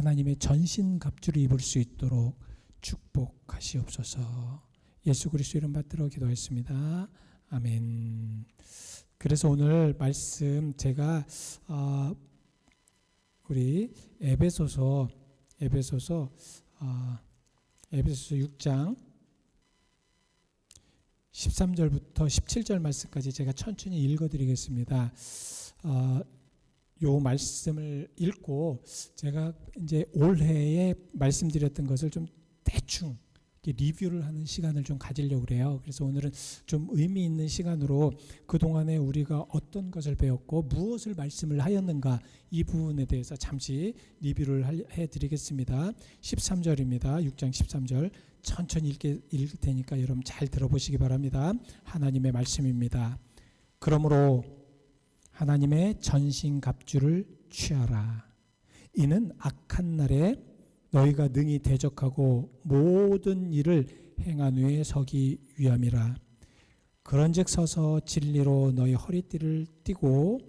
하나님의 전신갑주를 입을 수 있도록 축복하시옵소서. 예수 그리스도 이름 받들어 기도했습니다. 아멘. 그래서 오늘 말씀 제가 우리 에베소서 6장 13절부터 17절 말씀까지 제가 천천히 읽어드리겠습니다. 요 말씀을 읽고 제가 이제 올해에 말씀드렸던 것을 좀 대충 리뷰를 하는 시간을 좀 가지려고 그래요. 그래서 오늘은 좀 의미 있는 시간으로 그동안에 우리가 어떤 것을 배웠고 무엇을 말씀을 하였는가 이 부분에 대해서 잠시 리뷰를 해드리겠습니다. 13절입니다. 6장 13절 천천히 읽을 테니까 여러분 잘 들어보시기 바랍니다. 하나님의 말씀입니다. 그러므로 하나님의 전신갑주를 취하라. 이는 악한 날에 너희가 능히 대적하고 모든 일을 행한 후에 서기 위함이라. 그런즉 서서 진리로 너희 허리띠를 띠고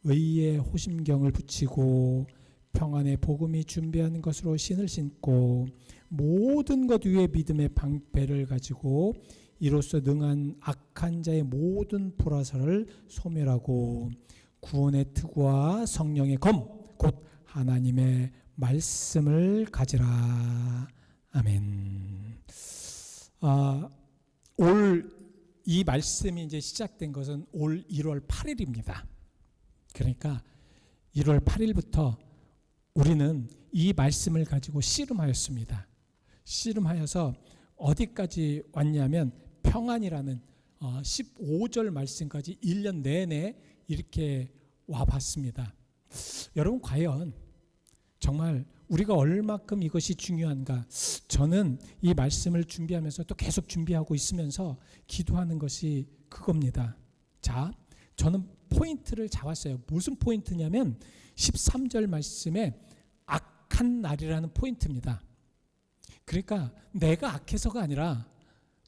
의의 호심경을 붙이고 평안의 복음이 준비한 것으로 신을 신고 모든 것 위에 믿음의 방패를 가지고 이로써 능한 악한 자의 모든 불화살을 소멸하고 구원의 투구와 성령의 검 곧 하나님의 말씀을 가지라. 아멘. 올 이 말씀이 이제 시작된 것은 올 1월 8일입니다. 그러니까 1월 8일부터 우리는 이 말씀을 가지고 씨름하였습니다. 씨름하여서 어디까지 왔냐면 평안이라는 15절 말씀까지 1년 내내 이렇게 와봤습니다. 여러분 과연 정말 우리가 얼마큼 이것이 중요한가? 저는 이 말씀을 준비하면서 또 계속 준비하고 있으면서 기도하는 것이 그겁니다. 자, 저는 포인트를 잡았어요. 무슨 포인트냐면 13절 말씀에 악한 날이라는 포인트입니다. 그러니까 내가 악해서가 아니라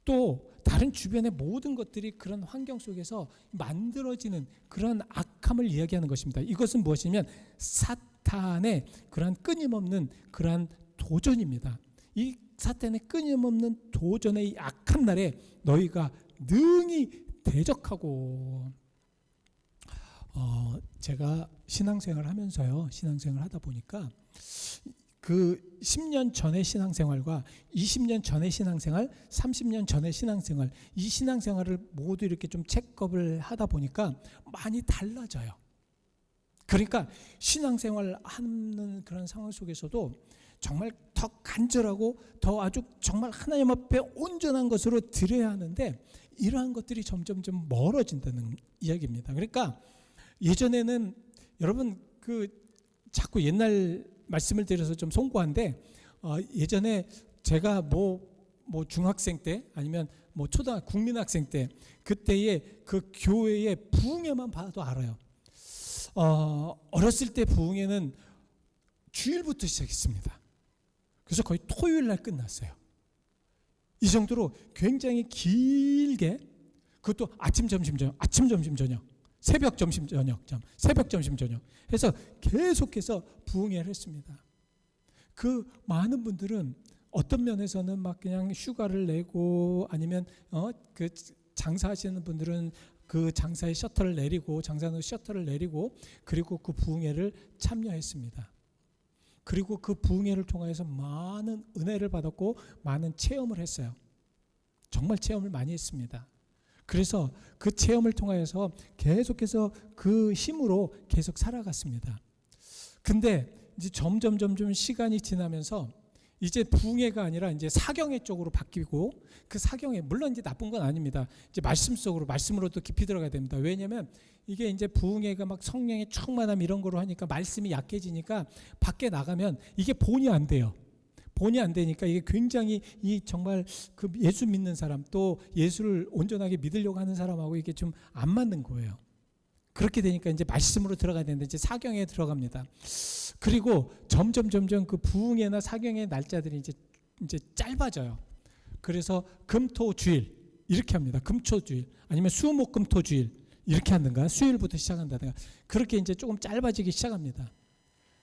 또 다른 주변의 모든 것들이 그런 환경 속에서 만들어지는 그런 악함을 이야기하는 것입니다. 이것은 무엇이냐면 사탄의 그러한 끊임없는 그러한 도전입니다. 이 사탄의 끊임없는 도전의 이 악한 날에 너희가 능히 대적하고 제가 신앙생활을 하면서요. 신앙생활을 하다 보니까 그 10년 전의 신앙생활과 20년 전의 신앙생활, 30년 전의 신앙생활, 이 신앙생활을 모두 이렇게 좀 체크업을 하다 보니까 많이 달라져요. 그러니까 신앙생활 하는 그런 상황 속에서도 정말 더 간절하고 더 아주 정말 하나님 앞에 온전한 것으로 드려야 하는데 이러한 것들이 점점 좀 멀어진다는 이야기입니다. 그러니까 예전에는 여러분 자꾸 옛날 말씀을 드려서 좀 송구한데 예전에 제가 뭐 중학생 때 아니면 뭐 국민학생 때 그때의 그 교회의 부흥회만 봐도 알아요. 어렸을 때 부흥회는 주일부터 시작했습니다. 그래서 거의 토요일 날 끝났어요. 이 정도로 굉장히 길게 그것도 아침 점심 저녁 새벽 점심 저녁 새벽 점심 저녁 해서 계속해서 부흥회를 했습니다. 그 많은 분들은 어떤 면에서는 막 그냥 휴가를 내고 아니면 그 장사하시는 분들은 그 장사의 셔터를 내리고 장사는 셔터를 내리고 그리고 그 부흥회를 참여했습니다. 그리고 그 부흥회를 통해서 많은 은혜를 받았고 많은 체험을 했어요. 정말 체험을 많이 했습니다. 그래서 그 체험을 통해서 계속해서 그 힘으로 계속 살아갔습니다. 근데 이제 점점 시간이 지나면서 이제 부흥회가 아니라 이제 사경회 쪽으로 바뀌고 그 사경회 물론 이제 나쁜 건 아닙니다. 이제 말씀 속으로 말씀으로 또 깊이 들어가야 됩니다. 왜냐하면 이게 이제 부흥회가 막 성령의 충만함 이런 거로 하니까 말씀이 약해지니까 밖에 나가면 이게 본이 안 돼요. 본이 안 되니까 이게 굉장히 이 정말 그 예수 믿는 사람 또 예수를 온전하게 믿으려고 하는 사람하고 이게 좀 안 맞는 거예요. 그렇게 되니까 이제 말씀으로 들어가야 되는데 이제 사경에 들어갑니다. 그리고 점점 그 부흥회나 사경의 날짜들이 이제 짧아져요. 그래서 금토주일 이렇게 합니다. 금초주일 아니면 수목금토주일 이렇게 한다든가 수요일부터 시작한다든가 그렇게 이제 조금 짧아지기 시작합니다.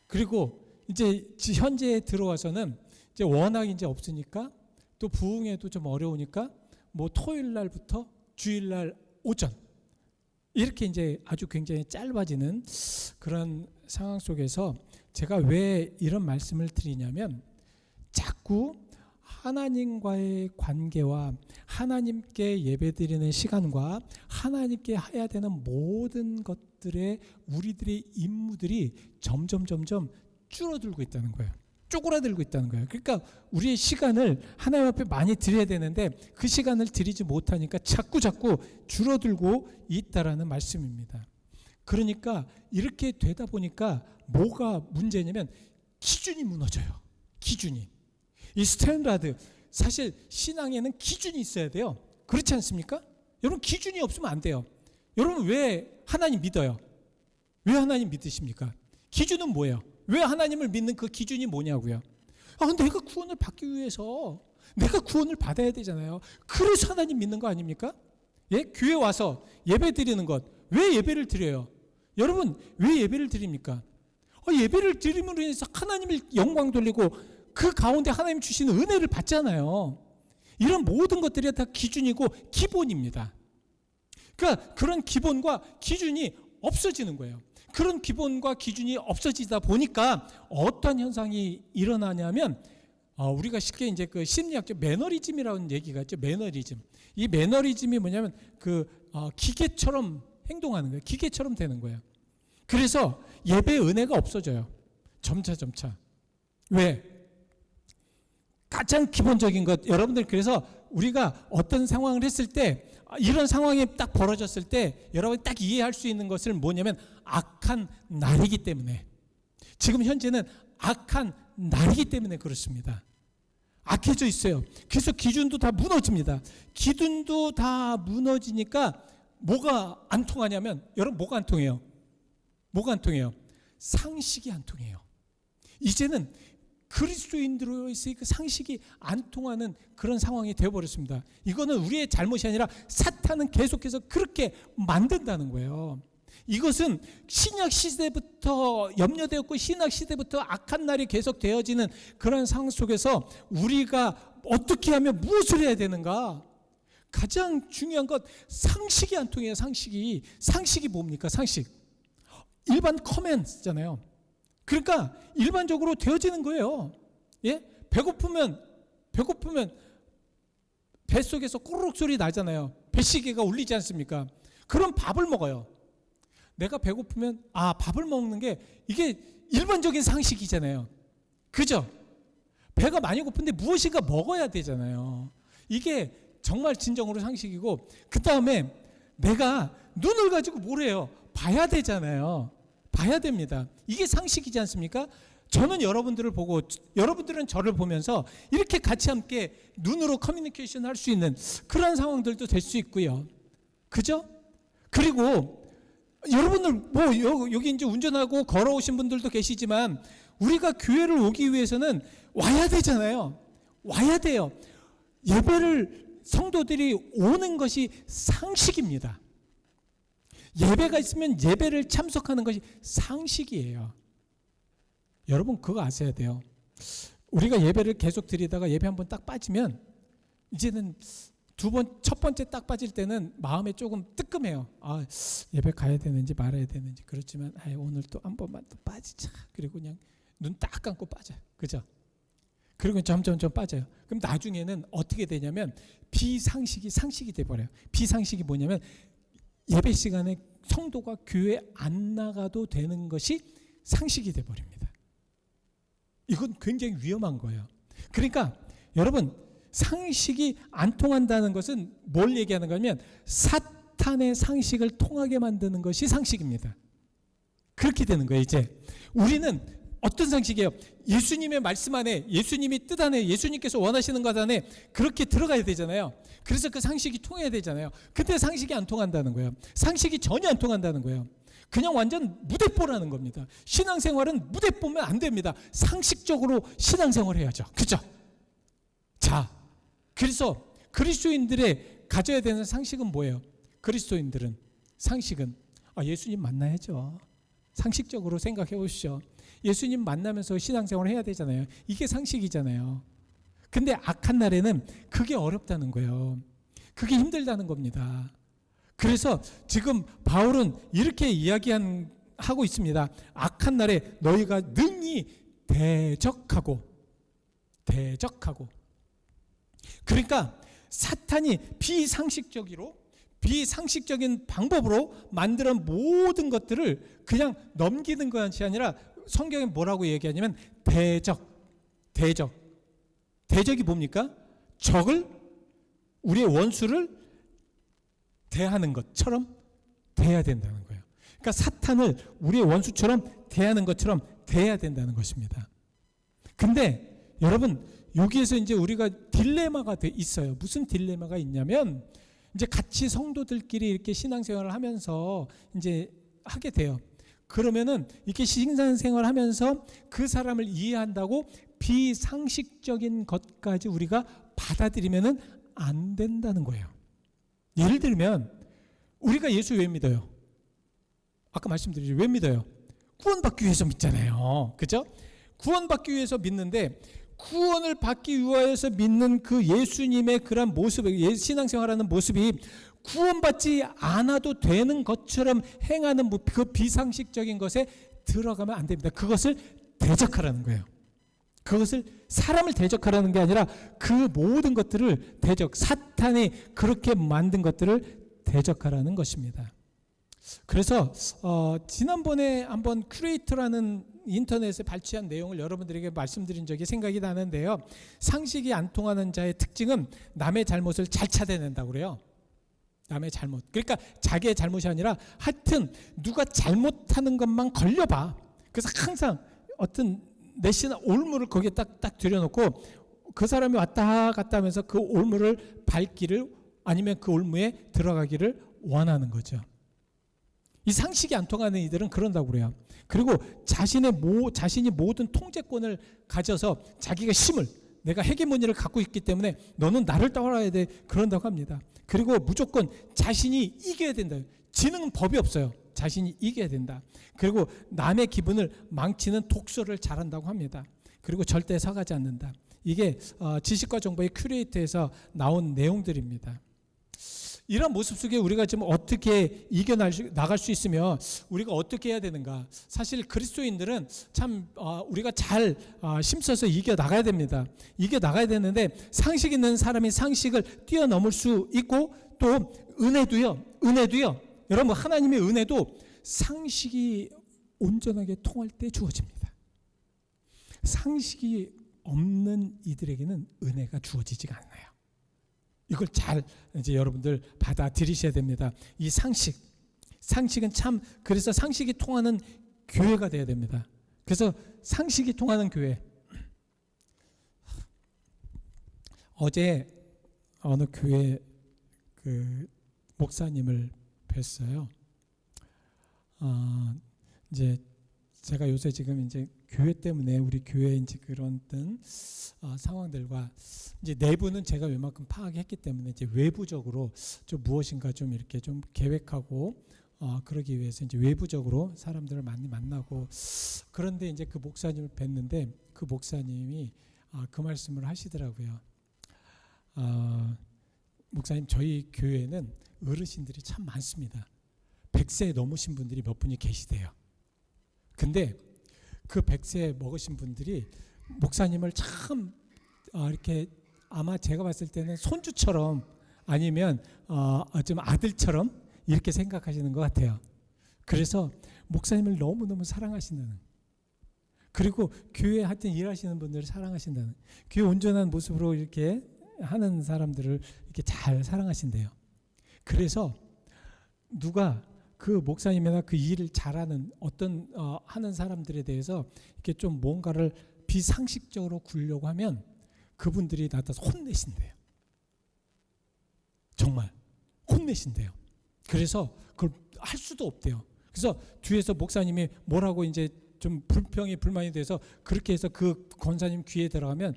그리고 이제 현재에 들어와서는 이제 워낙 이제 없으니까 또 부흥에도 좀 어려우니까 뭐 토요일 날부터 주일 날 오전 이렇게 이제 아주 굉장히 짧아지는 그런 상황 속에서 제가 왜 이런 말씀을 드리냐면 자꾸 하나님과의 관계와 하나님께 예배드리는 시간과 하나님께 해야 되는 모든 것들의 우리들의 임무들이 점점 줄어들고 있다는 거예요. 쪼그라들고 있다는 거예요. 그러니까 우리의 시간을 하나님 앞에 많이 드려야 되는데 그 시간을 드리지 못하니까 자꾸 줄어들고 있다라는 말씀입니다. 그러니까 이렇게 되다 보니까 뭐가 문제냐면 기준이 무너져요. 기준이. 이 스탠다드, 사실 신앙에는 기준이 있어야 돼요. 그렇지 않습니까? 여러분 기준이 없으면 안 돼요. 여러분 왜 하나님 믿어요? 왜 하나님 믿으십니까? 기준은 뭐예요? 왜 하나님을 믿는 그 기준이 뭐냐고요? 내가 구원을 받기 위해서 내가 구원을 받아야 되잖아요. 그래서 하나님 믿는 거 아닙니까? 예? 교회 와서 예배 드리는 것, 왜 예배를 드려요? 여러분 왜 예배를 드립니까? 예배를 드림으로 인해서 하나님을 영광 돌리고 그 가운데 하나님 주시는 은혜를 받잖아요. 이런 모든 것들이 다 기준이고 기본입니다. 그러니까 그런 기본과 기준이 없어지는 거예요. 그런 기본과 기준이 없어지다 보니까 어떤 현상이 일어나냐면 우리가 쉽게 이제 그 심리학적 매너리즘이라는 얘기가 있죠. 매너리즘. 이 매너리즘이 뭐냐면 기계처럼 행동하는 거예요. 기계처럼 되는 거예요. 그래서 예배 은혜가 없어져요. 점차. 왜? 가장 기본적인 것, 여러분들 그래서 우리가 어떤 상황을 했을 때 이런 상황이 딱 벌어졌을 때 여러분이 딱 이해할 수 있는 것은 뭐냐면 악한 날이기 때문에, 지금 현재는 악한 날이기 때문에 그렇습니다. 악해져 있어요. 그래서 기준도 다 무너집니다. 기준도 다 무너지니까 뭐가 안 통하냐면, 여러분 뭐가 안 통해요? 뭐가 안 통해요? 상식이 안 통해요. 이제는 그리스도인들로서의 그 상식이 안 통하는 그런 상황이 되어버렸습니다. 이거는 우리의 잘못이 아니라 사탄은 계속해서 그렇게 만든다는 거예요. 이것은 신약 시대부터 염려되었고 신약 시대부터 악한 날이 계속 되어지는 그런 상황 속에서 우리가 어떻게 하면 무엇을 해야 되는가? 가장 중요한 것, 상식이 안 통해요. 상식이 뭡니까? 상식. 일반 커맨드잖아요. 그러니까 일반적으로 되어지는 거예요. 예? 배고프면 뱃속에서 꼬르륵 소리 나잖아요. 배시계가 울리지 않습니까? 그럼 밥을 먹어요. 내가 배고프면 밥을 먹는 게 이게 일반적인 상식이잖아요. 그죠? 배가 많이 고픈데 무엇인가 먹어야 되잖아요. 이게 정말 진정으로 상식이고, 그 다음에 내가 눈을 가지고 뭘 해요? 봐야 되잖아요. 봐야 됩니다. 이게 상식이지 않습니까? 저는 여러분들을 보고 여러분들은 저를 보면서 이렇게 같이 함께 눈으로 커뮤니케이션 할 수 있는 그런 상황들도 될 수 있고요. 그죠? 그리고 여러분들 뭐 여기 이제 운전하고 걸어오신 분들도 계시지만 우리가 교회를 오기 위해서는 와야 되잖아요. 와야 돼요. 예배를 성도들이 오는 것이 상식입니다. 예배가 있으면 예배를 참석하는 것이 상식이에요. 여러분 그거 아셔야 돼요. 우리가 예배를 계속 드리다가 예배 한번 딱 빠지면 이제는 첫 번째 딱 빠질 때는 마음에 조금 뜨끔해요. 예배 가야 되는지 말아야 되는지. 그렇지만 오늘 또 한 번만 또 빠지자. 그리고 그냥 눈 딱 감고 빠져요. 그죠? 그리고 점점 빠져요. 그럼 나중에는 어떻게 되냐면 비상식이 상식이 돼버려요. 비상식이 뭐냐면 예배 시간에 성도가 교회 안 나가도 되는 것이 상식이 돼버립니다. 이건 굉장히 위험한 거예요. 그러니까 여러분, 상식이 안 통한다는 것은 뭘 얘기하는 거냐면 사탄의 상식을 통하게 만드는 것이 상식입니다. 그렇게 되는 거예요. 이제 우리는 어떤 상식이에요? 예수님의 말씀 안에, 예수님이 뜻 안에, 예수님께서 원하시는 것 안에 그렇게 들어가야 되잖아요. 그래서 그 상식이 통해야 되잖아요. 근데 상식이 안 통한다는 거예요. 상식이 전혀 안 통한다는 거예요. 그냥 완전 무대뽀라는 겁니다. 신앙생활은 무대뽀면 안 됩니다. 상식적으로 신앙생활 해야죠. 그죠? 자, 그래서 그리스도인들의 가져야 되는 상식은 뭐예요? 그리스도인들은 상식은 예수님 만나야죠. 상식적으로 생각해 보십시오. 예수님 만나면서 신앙생활을 해야 되잖아요. 이게 상식이잖아요. 근데 악한 날에는 그게 어렵다는 거예요. 그게 힘들다는 겁니다. 그래서 지금 바울은 이렇게 하고 있습니다. 악한 날에 너희가 능히 대적하고. 그러니까 사탄이 비상식적인 방법으로 만드는 모든 것들을 그냥 넘기는 것이 아니라 성경에 뭐라고 얘기하냐면 대적이 뭡니까? 우리의 원수를 대하는 것처럼 대해야 된다는 거예요. 그러니까 사탄을 우리의 원수처럼 대하는 것처럼 대해야 된다는 것입니다. 근데 여러분, 여기에서 이제 우리가 딜레마가 있어요. 무슨 딜레마가 있냐면, 이제 같이 성도들끼리 이렇게 신앙생활을 하면서 이제 하게 돼요. 그러면은 이렇게 신앙생활을 하면서 그 사람을 이해한다고 비상식적인 것까지 우리가 받아들이면은 안 된다는 거예요. 예를 들면 우리가 예수 왜 믿어요? 아까 말씀드렸죠. 왜 믿어요? 구원받기 위해서 믿잖아요. 그죠? 구원받기 위해서 믿는데, 구원을 받기 위해서 믿는 그 예수님의 그런 모습, 신앙생활하는 모습이 구원받지 않아도 되는 것처럼 행하는 그 비상식적인 것에 들어가면 안 됩니다. 그것을 대적하라는 거예요. 그것을 사람을 대적하라는 게 아니라 그 모든 것들을 사탄이 그렇게 만든 것들을 대적하라는 것입니다. 그래서 지난번에 한번 큐레이터라는 인터넷에 발췌한 내용을 여러분들에게 말씀드린 적이 생각이 나는데요. 상식이 안 통하는 자의 특징은 남의 잘못을 잘 찾아낸다고 그래요. 남의 잘못. 그러니까 자기의 잘못이 아니라 하여튼 누가 잘못하는 것만 걸려봐. 그래서 항상 어떤 내시나 올무를 거기에 딱 들여놓고 그 사람이 왔다 갔다 하면서 그 올무를 밟기를, 아니면 그 올무에 들어가기를 원하는 거죠. 이 상식이 안 통하는 이들은 그런다고 그래요. 그리고 자신이 모든 통제권을 가져서 자기가 내가 헤게모니를 갖고 있기 때문에 너는 나를 따라야 돼, 그런다고 합니다. 그리고 무조건 자신이 이겨야 된다. 지능은 법이 없어요. 자신이 이겨야 된다. 그리고 남의 기분을 망치는 독서를 잘한다고 합니다. 그리고 절대 서가지 않는다. 이게 지식과 정보의 큐레이터에서 나온 내용들입니다. 이런 모습 속에 우리가 지금 어떻게 이겨나갈 수 있으며 우리가 어떻게 해야 되는가? 사실 그리스도인들은 참 우리가 잘 힘써서 이겨나가야 됩니다. 이겨나가야 되는데, 상식 있는 사람이 상식을 뛰어넘을 수 있고, 또 은혜도요. 여러분, 하나님의 은혜도 상식이 온전하게 통할 때 주어집니다. 상식이 없는 이들에게는 은혜가 주어지지가 않아요. 이걸 잘 이제 여러분들 받아들이셔야 됩니다. 이 상식은 참, 그래서 상식이 통하는 교회가 돼야 됩니다. 그래서 상식이 통하는 교회. 어제 어느 교회 그 목사님을 뵀어요. 이제 제가 요새 지금 이제 교회 때문에 우리 교회 이제 그런 상황들과 이제 내부는 제가 웬만큼 파악했기 때문에 이제 외부적으로 좀 무엇인가 좀 이렇게 좀 계획하고 그러기 위해서 이제 외부적으로 사람들을 많이 만나고, 그런데 이제 그 목사님을 뵀는데 그 목사님이 그 말씀을 하시더라고요. 목사님, 저희 교회는 어르신들이 참 많습니다. 100세 넘으신 분들이 몇 분이 계시대요. 근데 그 100세 먹으신 분들이 목사님을 참 이렇게, 아마 제가 봤을 때는 손주처럼 아니면 좀 아들처럼 이렇게 생각하시는 것 같아요. 그래서 목사님을 너무너무 사랑하신다는, 그리고 교회에 하여튼 일하시는 분들을 사랑하신다는, 교회 온전한 모습으로 이렇게 하는 사람들을 이렇게 잘 사랑하신대요. 그래서 누가 그 목사님이나 그 일을 잘하는 어떤 하는 사람들에 대해서 이렇게 좀 뭔가를 비상식적으로 굴려고 하면 그분들이 나타나서 혼내신대요. 정말 혼내신대요. 그래서 그걸 할 수도 없대요. 그래서 뒤에서 목사님이 뭐라고 이제 좀 불만이 돼서 그렇게 해서 그 권사님 귀에 들어가면,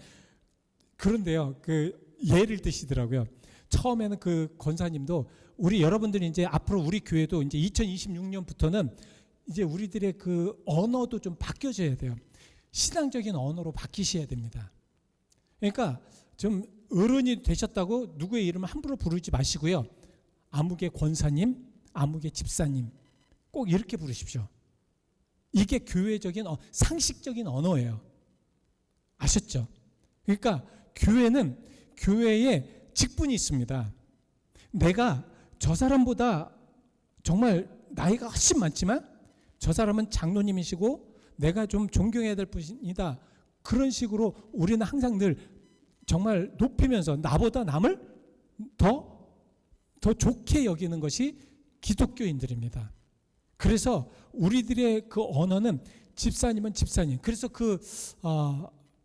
그런데요, 그 예를 드시더라고요. 처음에는 그 권사님도, 여러분들이 이제 앞으로 우리 교회도 이제 2026년부터는 이제 우리들의 그 언어도 좀 바뀌어져야 돼요. 신앙적인 언어로 바뀌셔야 됩니다. 그러니까 좀 어른이 되셨다고 누구의 이름을 함부로 부르지 마시고요. 아무개 권사님, 아무개 집사님 꼭 이렇게 부르십시오. 이게 교회적인 상식적인 언어예요. 아셨죠? 그러니까 교회는 교회에 직분이 있습니다. 내가 저 사람보다 정말 나이가 훨씬 많지만 저 사람은 장로님이시고 내가 좀 존경해야 될 분이다. 그런 식으로 우리는 항상 늘 정말 높이면서 나보다 남을 더 좋게 여기는 것이 기독교인들입니다. 그래서 우리들의 그 언어는 집사님은 집사님. 그래서 그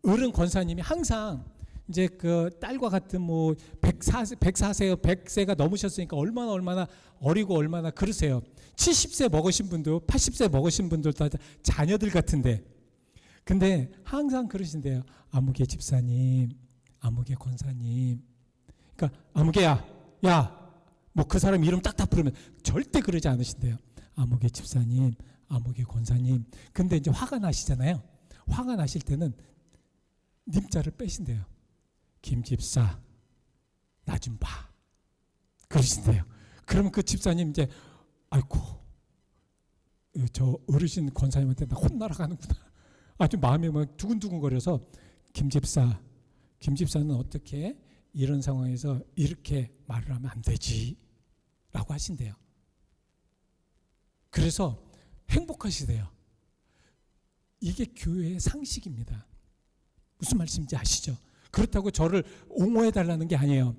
어른 권사님이 항상 이제 그 딸과 같은 뭐 104세가 넘으셨으니까 얼마나 어리고 얼마나 그러세요. 70세 먹으신 분도 80세 먹으신 분들도 다 자녀들 같은데, 근데 항상 그러신대요. 아무개 집사님, 아무개 권사님. 그러니까 아무개야, 야, 뭐 그 사람 이름 딱딱 부르면 절대 그러지 않으신대요. 아무개 집사님, 아무개 권사님. 근데 이제 화가 나시잖아요. 화가 나실 때는 님자를 빼신대요. 김집사, 나 좀 봐. 그러신대요. 그러면 그 집사님 이제 아이고, 저 어르신 권사님한테 나 혼나러 가는구나. 아주 마음이 막 두근두근거려서 김집사는 어떻게 이런 상황에서 이렇게 말을 하면 안 되지 라고 하신대요. 그래서 행복하시대요. 이게 교회의 상식입니다. 무슨 말씀인지 아시죠? 그렇다고 저를 옹호해달라는 게 아니에요.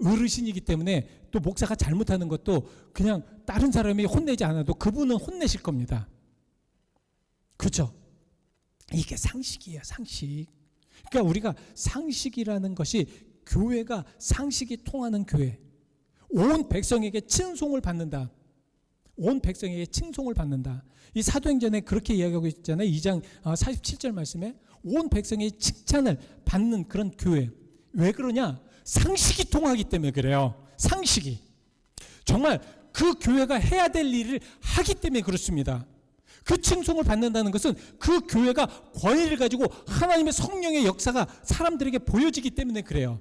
어르신이기 때문에 또 목사가 잘못하는 것도 그냥 다른 사람이 혼내지 않아도 그분은 혼내실 겁니다. 그렇죠? 이게 상식이에요, 상식. 그러니까 우리가 상식이라는 것이 교회가 상식이 통하는 교회. 온 백성에게 칭송을 받는다. 온 백성에게 칭송을 받는다. 이 사도행전에 그렇게 이야기하고 있잖아요. 2장 47절 말씀에 온 백성의 칭찬을 받는 그런 교회. 왜 그러냐? 상식이 통하기 때문에 그래요. 상식이. 정말 그 교회가 해야 될 일을 하기 때문에 그렇습니다. 그 칭송을 받는다는 것은 그 교회가 권위를 가지고 하나님의 성령의 역사가 사람들에게 보여지기 때문에 그래요.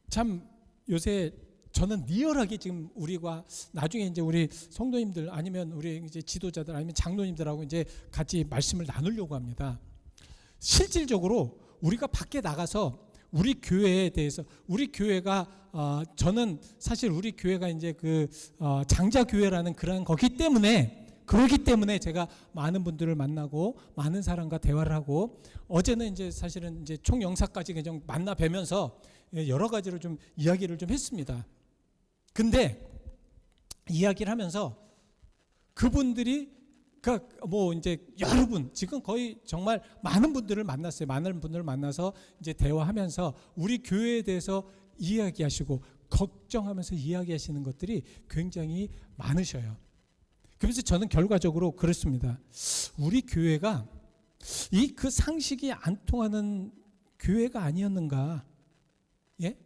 참 요새 저는 리얼하게 지금 우리가 나중에 이제 우리 성도님들 아니면 우리 이제 지도자들 아니면 장로님들하고 이제 같이 말씀을 나누려고 합니다. 실질적으로 우리가 밖에 나가서 우리 교회에 대해서 우리 교회가 저는 사실 우리 교회가 이제 그 장자 교회라는 그런 거기 때문에 그러기 때문에 제가 많은 분들을 만나고 많은 사람과 대화를 하고 어제는 이제 사실은 이제 총영사까지 그냥 만나 뵈면서 여러 가지로 좀 이야기를 좀 했습니다. 근데 이야기를 하면서 그분들이 그러니까 뭐 이제 여러분 지금 거의 정말 많은 분들을 만났어요. 많은 분들을 만나서 이제 대화하면서 우리 교회에 대해서 이야기하시고 걱정하면서 이야기하시는 것들이 굉장히 많으셔요. 그래서 저는 결과적으로 그렇습니다. 우리 교회가 이 그 상식이 안 통하는 교회가 아니었는가? 예?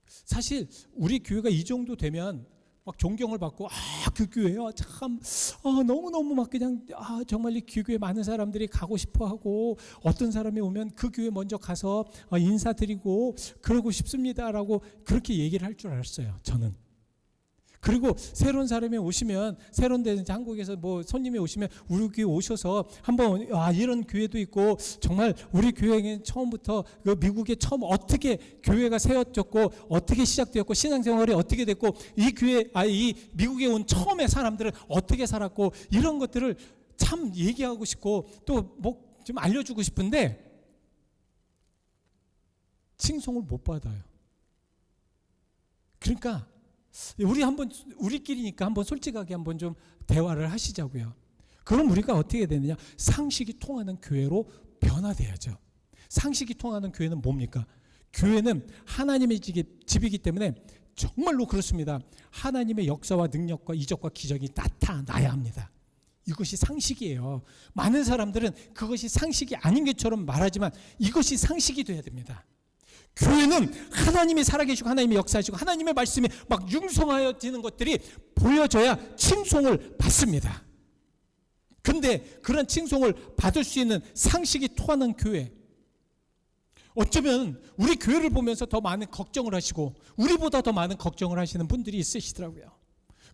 사실 우리 교회가 이 정도 되면 막 존경을 받고 그 교회요 참 너무너무 막 그냥 정말 이 교회에 많은 사람들이 가고 싶어하고 어떤 사람이 오면 그 교회 먼저 가서 인사드리고 그러고 싶습니다라고 그렇게 얘기를 할 줄 알았어요. 저는. 그리고 새로운 사람이 오시면 새로운 데 한국에서 뭐 손님이 오시면 우리 교회 오셔서 한번 이런 교회도 있고 정말 우리 교회는 처음부터 그 미국에 처음 어떻게 교회가 세워졌고 어떻게 시작되었고 신앙생활이 어떻게 됐고 이 교회 이 미국에 온 처음에 사람들은 어떻게 살았고 이런 것들을 참 얘기하고 싶고 또 뭐 좀 알려주고 싶은데 칭송을 못 받아요. 그러니까 우리 한번 우리끼리니까 한번 솔직하게 한번 좀 대화를 하시자고요. 그럼 우리가 어떻게 되느냐? 상식이 통하는 교회로 변화돼야죠. 상식이 통하는 교회는 뭡니까? 교회는 하나님의 집이기 때문에 정말로 그렇습니다. 하나님의 역사와 능력과 이적과 기적이 나타나야 합니다. 이것이 상식이에요. 많은 사람들은 그것이 상식이 아닌 것처럼 말하지만 이것이 상식이 돼야 됩니다. 교회는 하나님이 살아계시고 하나님이 역사하시고 하나님의 말씀이 막 융성하여지는 것들이 보여져야 칭송을 받습니다. 근데 그런 칭송을 받을 수 있는 상식이 토하는 교회, 어쩌면 우리 교회를 보면서 더 많은 걱정을 하시고 우리보다 더 많은 걱정을 하시는 분들이 있으시더라고요.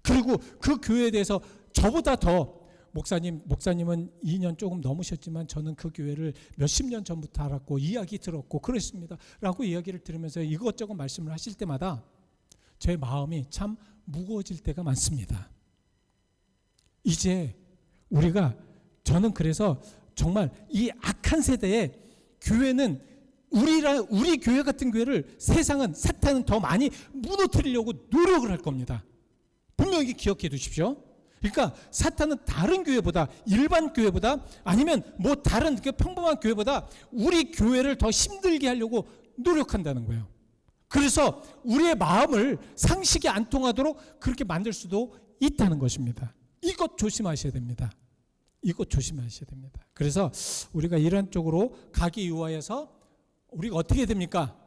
그리고 그 교회에 대해서 저보다 더 목사님은 2년 조금 넘으셨지만 저는 그 교회를 몇십 년 전부터 알았고 이야기 들었고 그랬습니다 라고 이야기를 들으면서 이것저것 말씀을 하실 때마다 제 마음이 참 무거워질 때가 많습니다. 이제 저는 그래서 정말 이 악한 세대에 교회는 우리 교회 같은 교회를 사탄은 더 많이 무너뜨리려고 노력을 할 겁니다. 분명히 기억해 두십시오. 그러니까 사탄은 다른 교회보다, 일반 교회보다, 아니면 뭐 다른 평범한 교회보다 우리 교회를 더 힘들게 하려고 노력한다는 거예요. 그래서 우리의 마음을 상식이 안 통하도록 그렇게 만들 수도 있다는 것입니다. 이것 조심하셔야 됩니다. 이것 조심하셔야 됩니다. 그래서 우리가 이런 쪽으로 가기 위하여서 우리가 어떻게 됩니까?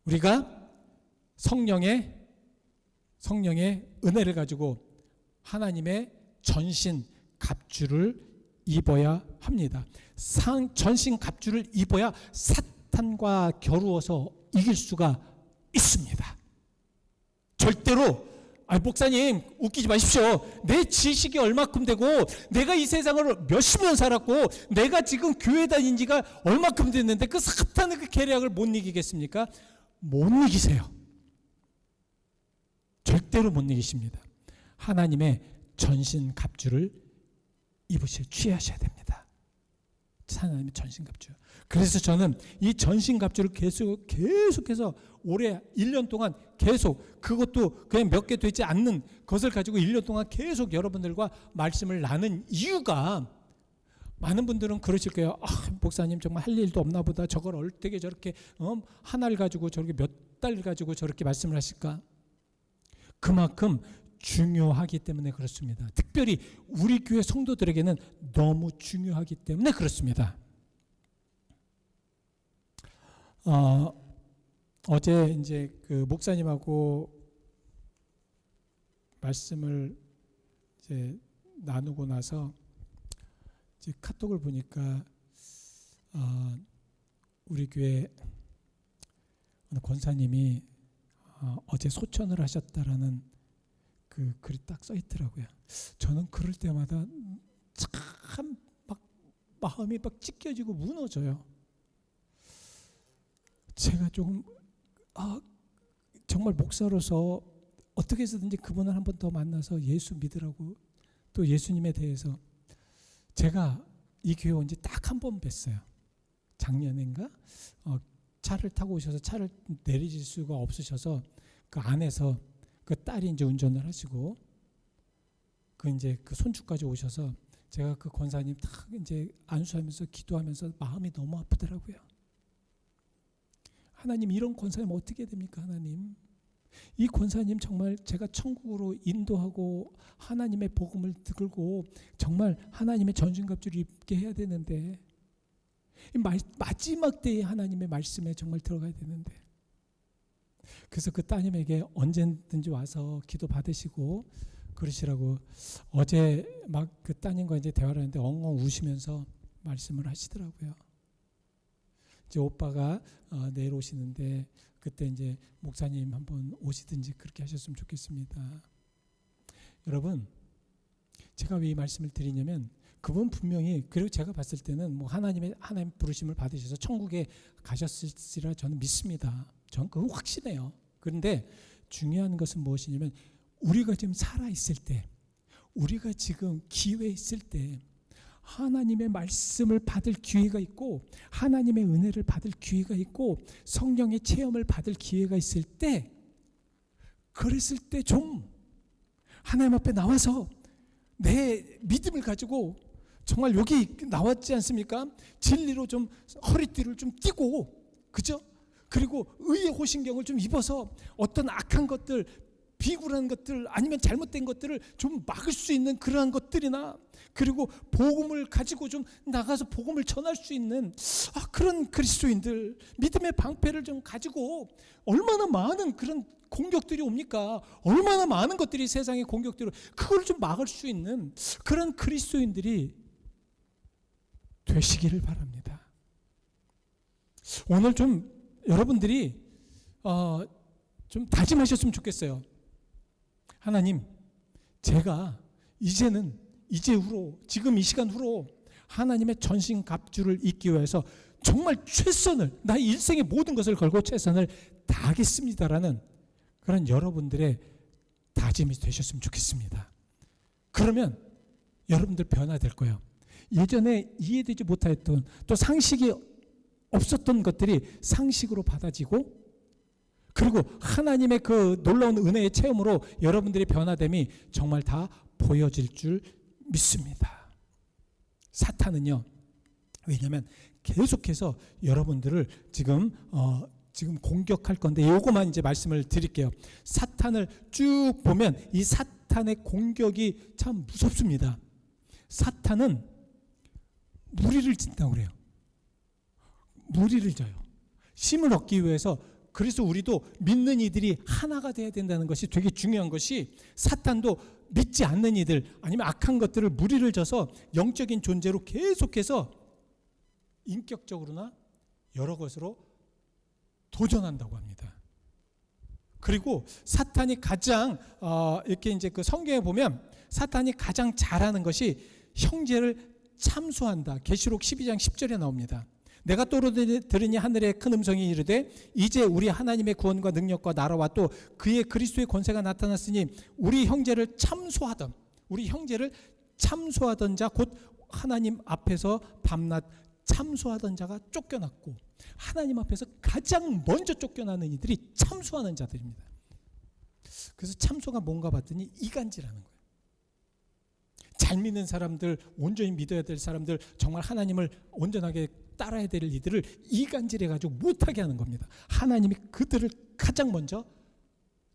우리가 성령의 은혜를 가지고 하나님의 전신 갑주를 입어야 합니다. 전신 갑주를 입어야 사탄과 겨루어서 이길 수가 있습니다. 절대로 목사님 웃기지 마십시오. 내 지식이 얼마큼 되고 내가 이 세상을 몇십 년 살았고 내가 지금 교회 다닌 지가 얼마큼 됐는데 그 사탄의 그 계략을 못 이기겠습니까? 못 이기세요. 절대로 못 이기십니다. 하나님의 전신 갑주를 취하셔야 됩니다. 하나님의 전신 갑주. 그래서 저는 이 전신 갑주를 계속해서 올해 1년 동안 계속, 그것도 그냥 몇 개 되지 않는 것을 가지고 1년 동안 계속 여러분들과 말씀을 나눈 이유가, 많은 분들은 그러실 거예요. 목사님 정말 할 일도 없나 보다. 저걸 어떻게 저렇게 하나를 가지고 저렇게 몇 달 가지고 저렇게 말씀을 하실까? 그만큼 중요하기 때문에 그렇습니다. 특별히 우리 교회 성도들에게는 너무 중요하기 때문에 그렇습니다. 어제 이제 그 목사님하고 말씀을 이제 나누고 나서 이제 카톡을 보니까 우리 교회 권사님이 어제 소천을 하셨다라는 그 글이 딱 써 있더라고요. 저는 그럴 때마다 참 막 마음이 막 찢겨지고 무너져요. 제가 조금 정말 목사로서 어떻게 해서든지 그분을 한 번 더 만나서 예수 믿으라고, 또 예수님에 대해서, 제가 이 교회 온 지 딱 한 번 뵀어요. 작년인가? 차를 타고 오셔서 차를 내리실 수가 없으셔서 그 안에서 그 딸이 이제 운전을 하시고 그 이제 그 손주까지 오셔서 제가 그 권사님 딱 이제 안수하면서 기도하면서 마음이 너무 아프더라고요. 하나님, 이런 권사님 어떻게 됩니까? 하나님, 이 권사님 정말 제가 천국으로 인도하고 하나님의 복음을 들고 정말 하나님의 전신갑주를 입게 해야 되는데, 마지막 때에 하나님의 말씀에 정말 들어가야 되는데, 그래서 그 따님에게 언제든지 와서 기도 받으시고 그러시라고 어제 막 그 따님과 이제 대화를 하는데 엉엉 우시면서 말씀을 하시더라고요. 이제 오빠가 내일 오시는데 그때 이제 목사님 한번 오시든지 그렇게 하셨으면 좋겠습니다. 여러분, 제가 왜 이 말씀을 드리냐면, 그분 분명히, 그리고 제가 봤을 때는 뭐 하나님 부르심을 받으셔서 천국에 가셨을지라 저는 믿습니다. 저는 그거 확신해요. 그런데 중요한 것은 무엇이냐면, 우리가 지금 살아있을 때, 우리가 지금 기회에 있을 때 하나님의 말씀을 받을 기회가 있고 하나님의 은혜를 받을 기회가 있고 성령의 체험을 받을 기회가 있을 때, 그랬을 때 좀 하나님 앞에 나와서 내 믿음을 가지고, 정말 여기 나왔지 않습니까? 진리로 좀 허리띠를 좀 띠고, 그죠? 그리고 의의 호신경을 좀 입어서 어떤 악한 것들, 비굴한 것들 아니면 잘못된 것들을 좀 막을 수 있는 그러한 것들이나, 그리고 복음을 가지고 좀 나가서 복음을 전할 수 있는 그런 그리스도인들, 믿음의 방패를 좀 가지고, 얼마나 많은 그런 공격들이 옵니까? 얼마나 많은 것들이 세상의 공격들을, 그걸 좀 막을 수 있는 그런 그리스도인들이 되시기를 바랍니다. 오늘 좀 여러분들이 좀 다짐하셨으면 좋겠어요. 하나님, 제가 이제 후로, 지금 이 시간 후로 하나님의 전신갑주를 입기 위해서 정말 최선을, 나의 일생의 모든 것을 걸고 최선을 다하겠습니다라는 그런 여러분들의 다짐이 되셨으면 좋겠습니다. 그러면 여러분들 변화될 거예요. 예전에 이해되지 못했던, 또 상식이 없었던 것들이 상식으로 받아지고, 그리고 하나님의 그 놀라운 은혜의 체험으로 여러분들의 변화됨이 정말 다 보여질 줄 믿습니다. 사탄은요, 왜냐하면 계속해서 여러분들을 지금 공격할 건데, 요거만 이제 말씀을 드릴게요. 사탄을 쭉 보면 이 사탄의 공격이 참 무섭습니다. 사탄은 무리를 짓다고 그래요. 무리를 져요. 힘을 얻기 위해서. 그래서 우리도 믿는 이들이 하나가 돼야 된다는 것이 되게 중요한 것이, 사탄도 믿지 않는 이들 아니면 악한 것들을 무리를 져서 영적인 존재로 계속해서 인격적으로나 여러 것으로 도전한다고 합니다. 그리고 사탄이 가장 이렇게 이제 그 성경에 보면 사탄이 가장 잘하는 것이 형제를 참소한다. 계시록 12장 10절에 나옵니다. 내가 또 들으니 하늘에 큰 음성이 이르되 이제 우리 하나님의 구원과 능력과 나라와 또 그의 그리스도의 권세가 나타났으니 우리 형제를 참소하던 자 곧 하나님 앞에서 밤낮 참소하던 자가 쫓겨났고, 하나님 앞에서 가장 먼저 쫓겨나는 이들이 참소하는 자들입니다. 그래서 참소가 뭔가 봤더니 이간질하는 거예요. 잘 믿는 사람들, 온전히 믿어야 될 사람들, 정말 하나님을 온전하게 따라야 될 이들을 이간질해가지고 못하게 하는 겁니다. 하나님이 그들을 가장 먼저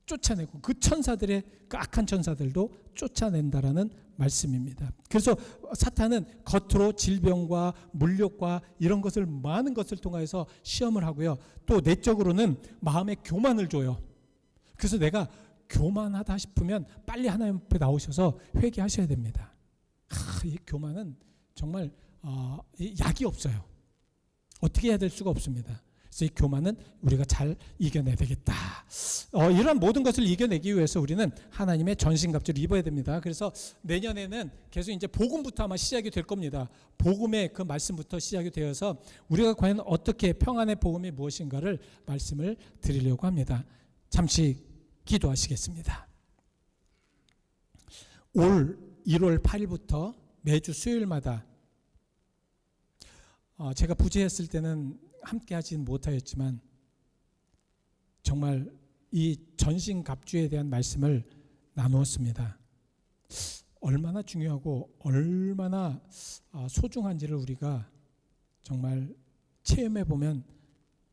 쫓아내고 그 천사들의, 그 악한 천사들도 쫓아낸다라는 말씀입니다. 그래서 사탄은 겉으로 질병과 물욕과 이런 것을, 많은 것을 통해서 시험을 하고요. 또 내적으로는 마음의 교만을 줘요. 그래서 내가 교만하다 싶으면 빨리 하나님 앞에 나오셔서 회개하셔야 됩니다. 이 교만은 정말 약이 없어요. 어떻게 해야 될 수가 없습니다. 그래서 이 교만은 우리가 잘 이겨내야 되겠다. 이런 모든 것을 이겨내기 위해서 우리는 하나님의 전신갑주를 입어야 됩니다. 그래서 내년에는 계속 이제 복음부터 아마 시작이 될 겁니다. 복음의 그 말씀부터 시작이 되어서 우리가 과연 어떻게 평안의 복음이 무엇인가를 말씀을 드리려고 합니다. 잠시 기도하시겠습니다. 올 1월 8일부터 매주 수요일마다 제가 부재했을 때는 함께 하지는 못하였지만 정말 이 전신갑주에 대한 말씀을 나누었습니다. 얼마나 중요하고 얼마나 소중한지를 우리가 정말 체험해 보면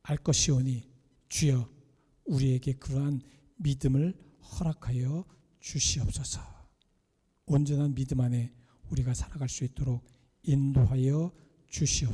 알 것이오니 주여 우리에게 그러한 믿음을 허락하여 주시옵소서. 온전한 믿음 안에 우리가 살아갈 수 있도록 인도하여 주시옵소서.